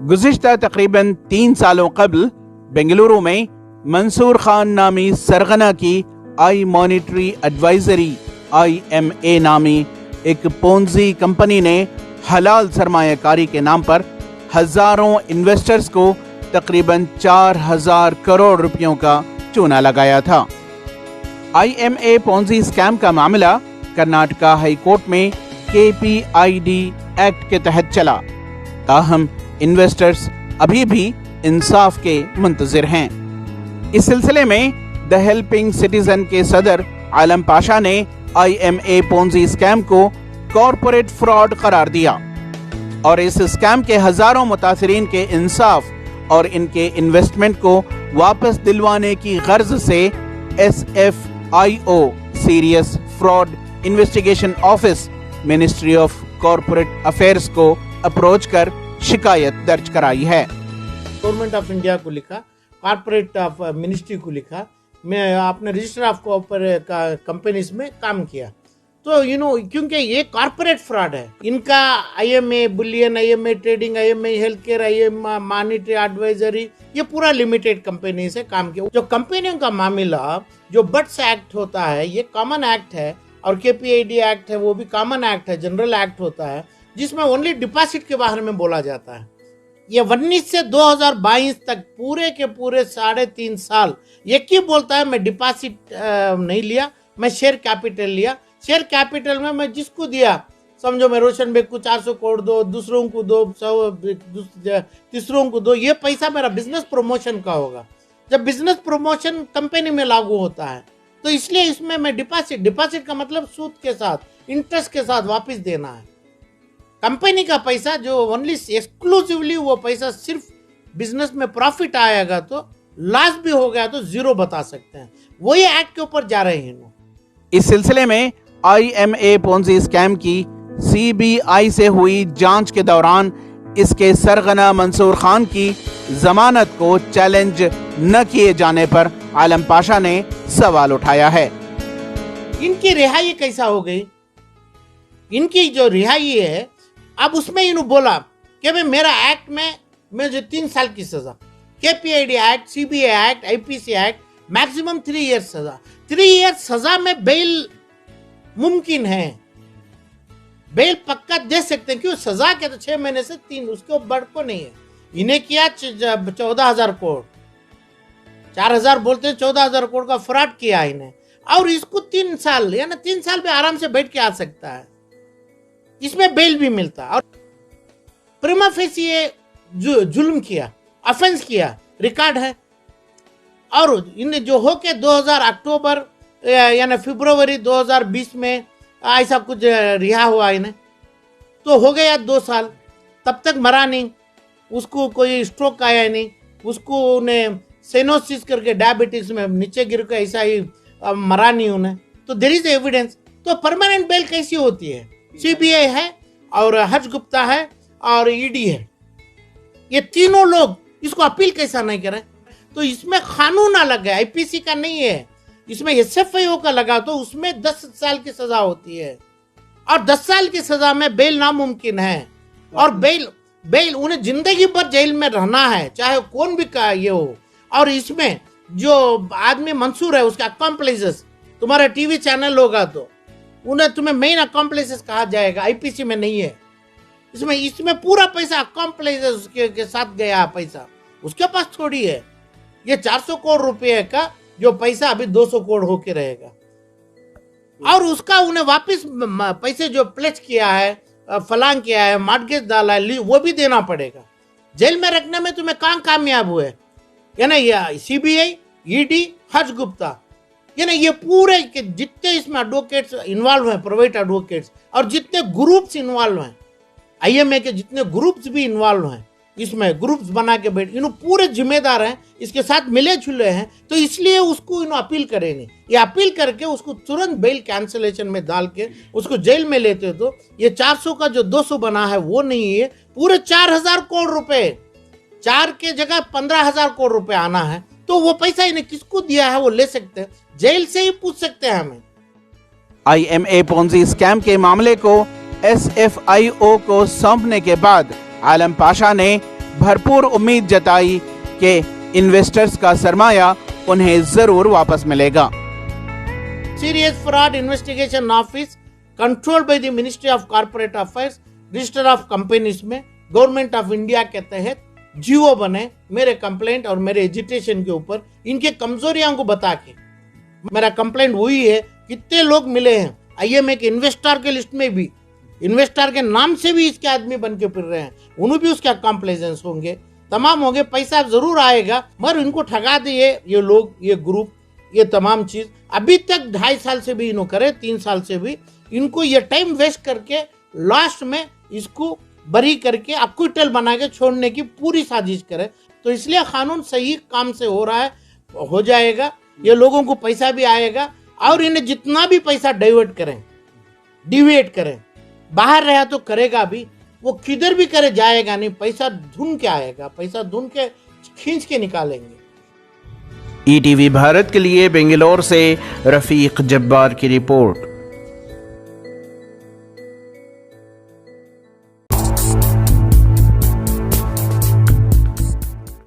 गुज़िश्ता तकरीबन 3 सालों कबल बेंगलुरु में मंसूर खान नामी सरगना की आई मॉनिटरी एडवाइजरी IMA नामी एक पोंजी कंपनी ने हलाल सरमायाकारी के नाम पर हजारों इन्वेस्टर्स को तकरीबन 4000 करोड़ रुपयों का चूना लगाया था। IMA पोंजी स्कैम का मामला कर्नाटका हाई कोर्ट में KPID एक्ट के तहत चला। ताहम इन्वेस्टर्स अभी भी इंसाफ के मुंतजिर हैं। इस सिलसिले में द हेल्पिंग सिटीजन के सदर आलम पाशा ने IMA पोंजी स्कैम को कॉरपोरेट फ्रॉड करार दिया और इस स्कैम के हजारों मुतासिरीन के इंसाफ और इनके इन्वेस्टमेंट को वापस दिलवाने की गर्ज से SFIO serious fraud investigation office ministry of corporate affairs को अप्रोच कर शिकायत दर्ज कराई है। गवर्नमेंट ऑफ इंडिया को लिखा, कॉरपोरेट ऑफ मिनिस्ट्री को लिखा, मैं अपने रजिस्टर ऑफ कॉरपोरेट कंपनीज में काम किया। तो क्योंकि ये कॉरपोरेट फ्रॉड है, इनका IMA Boolean, IMA trading, IMA health care, IMA monetary advisory, ये पूरा लिमिटेड कंपनी से काम किया। जो कंपनियों का मामला, जो बट्स एक्ट होता है, ये कॉमन एक्ट है, और KPID एक्ट है, वो भी कॉमन एक्ट है, जनरल एक्ट होता है, जिसमें ओनली डिपॉजिट के बारे में बोला जाता है। ये 19 से 2022 तक पूरे के पूरे 3.5 साल एक ही बोलता है मैं डिपॉजिट नहीं लिया, मैं शेयर कैपिटल लिया। शेयर कैपिटल में मैं जिसको दिया, समझो मैं रोशन बेग को 400 करोड़ दो, दूसरों को दो, तीसरों को दो, ये पैसा मेरा बिजनेस प्रमोशन का होगा। जब बिजनेस प्रमोशन कंपनी में लागू होता है तो इसलिए इसमें मैं डिपॉजिट का मतलब सूद के साथ, इंटरेस्ट के साथ वापस देना है। कंपनी का पैसा जो ओनली एक्सक्लूसिवली वो पैसा सिर्फ बिजनेस में प्रॉफिट आएगा, तो लॉस भी हो गया तो जीरो बता सकते हैं। वही एक्ट के ऊपर जा रहे हैं। इस सिलसिले में IMA पोंजी स्कैम की CBI से हुई जांच के दौरान इसके सरगना मंसूर खान की जमानत को चैलेंज न किए जाने पर आलम पाशा ने सवाल उठाया है। इनकी रिहाई कैसा हो गई? इनकी जो रिहाई है, अब उसमें इन्होंने बोला कि मैं मेरा एक्ट में मुझे 3 साल की सजा, KPID act, CBI act, IPC act, maximum 3 years सजा। 3 ईयर्स सजा में बेल मुमकिन है, बेल पक्का दे सकते हैं। क्यों? सजा के तो 6 महीने से 3, उसके बढ़ को नहीं है। इन्हें किया 14,000 करोड़, 4,000 बोलते हैं, 14,000 करोड़ का फ्रॉड किया इन्हें, और इसको 3 साल, या ना 3 साल में आराम से बैठ के आ सकता है, इसमें बेल भी मिलता। और प्रिमा फेसी ये जुल्म किया, ऑफेंस किया, रिकॉर्ड है। और इन्हें जो हो के 2000 अक्टूबर यानी फरवरी 2020 में ऐसा कुछ रिहा हुआ इन्हें, तो हो गया 2 साल। तब तक मरा नहीं, उसको कोई स्ट्रोक आया नहीं, उसको उन्हें सेनोसिस करके डायबिटीज में नीचे गिर के ऐसा ही मरा नहीं उन्हें। तो देयर इज एविडेंस। तो परमानेंट बेल कैसी होती है? CBI है और हर्ष गुप्ता है और ED है, ये तीनों लोग इसको अपील कैसा नहीं करें? तो इसमें कानून अलग है, IPC का नहीं है, इसमें SFIO का लगा, तो उसमें 10 साल की सजा होती है, और 10 साल की सजा में बेल नामुमकिन है। और बेल उन्हें जिंदगी भर जेल में रहना है, चाहे कौन भी का ये हो। और इसमें जो आदमी मंसूर है, उसके अकॉम्प्लिसेस, तुम्हारा TV चैनल होगा तो उन्हें तुम्हें मेन अकॉम्प्लिसेस कहा जाएगा, IPC में नहीं है। इसमें पूरा पैसा अकॉम्प्लिसेस के साथ गया पैसा, उसके पास थोड़ी है। ये 400 करोड़ रुपए का जो पैसा अभी 200 करोड़ होके रहेगा, और उसका उन्हें वापस पैसे जो प्लेज किया है, फलांग किया है, मॉर्गेज डाला है, वो भी देना पड़ेगा। जेल में रखने में तुम्हें कहाँ कामयाब हुए? यानी CBI, ED, हर्ष गुप्ता, यानी ये पूरे के जितने इसमें एडवोकेट्स इन्वॉल्व हैं, प्राइवेट एडवोकेट्स, और जितने ग्रुप्स इन्वॉल्व हैं, IMA के जितने ग्रुप्स भी इन्वॉल्व हैं, इसमें ग्रुप्स बना के बैठ, पूरे जिम्मेदार हैं, इसके साथ मिले जुले हैं। तो इसलिए उसको अपील करेंगे, ये अपील करके उसको तुरंत बेल कैंसिलेशन में डाल के उसको जेल में लेते। तो ये 400 का जो 200 बना है वो नहीं है, पूरे 4,000 करोड़ रुपए, 4 के जगह 15,000 करोड़ रुपए आना है। तो वो पैसा इन्हें किसको दिया है वो ले सकते हैं, जेल से ही पूछ सकते हैं हमें। IMA पोंजी स्कैम के मामले को SFIO को सौंपने के बाद आलम पाशा ने भरपूर उम्मीद जताई कि इन्वेस्टर्स का सरमाया उन्हें जरूर वापस मिलेगा। Serious Fraud Investigation Office controlled by the ministry of corporate affairs, register of companies में गवर्नमेंट ऑफ इंडिया के तहत जीओ बने मेरे कंप्लेंट और मेरे एजिटेशन के ऊपर, इनके कमजोरियों को बता के मेरा कंप्लेंट हुई है। कितने लोग मिले हैं आईएमए के इन्वेस्टर के लिस्ट में भी, इन्वेस्टर के नाम से भी इसके आदमी बन के फिर रहे हैं, उन्हें भी उसका कॉम्प्लेजेंस होंगे, तमाम होंगे, पैसा जरूर आएगा मगर इनको ठगा दिए ये लोग, ये ग्रुप, ये तमाम चीज। अभी तक 2.5 साल से भी इन्हों करे, 3 साल से भी इनको ये टाइम वेस्ट करके लास्ट में इसको बरी करके अक्विटल बना के छोड़ने की पूरी साजिश करे। तो इसलिए कानून सही काम से हो रहा है, हो जाएगा, ये लोगों को पैसा भी आएगा और इन्हें जितना भी पैसा डाइवर्ट करें, डिविएट करें, बाहर रहा तो करेगा भी, वो किधर भी करे जाएगा नहीं, पैसा ढूंढ के आएगा, पैसा ढूंढ के खींच के निकालेंगे। ईटीवी भारत के लिए बेंगलोर से रफीक जब्बार की रिपोर्ट।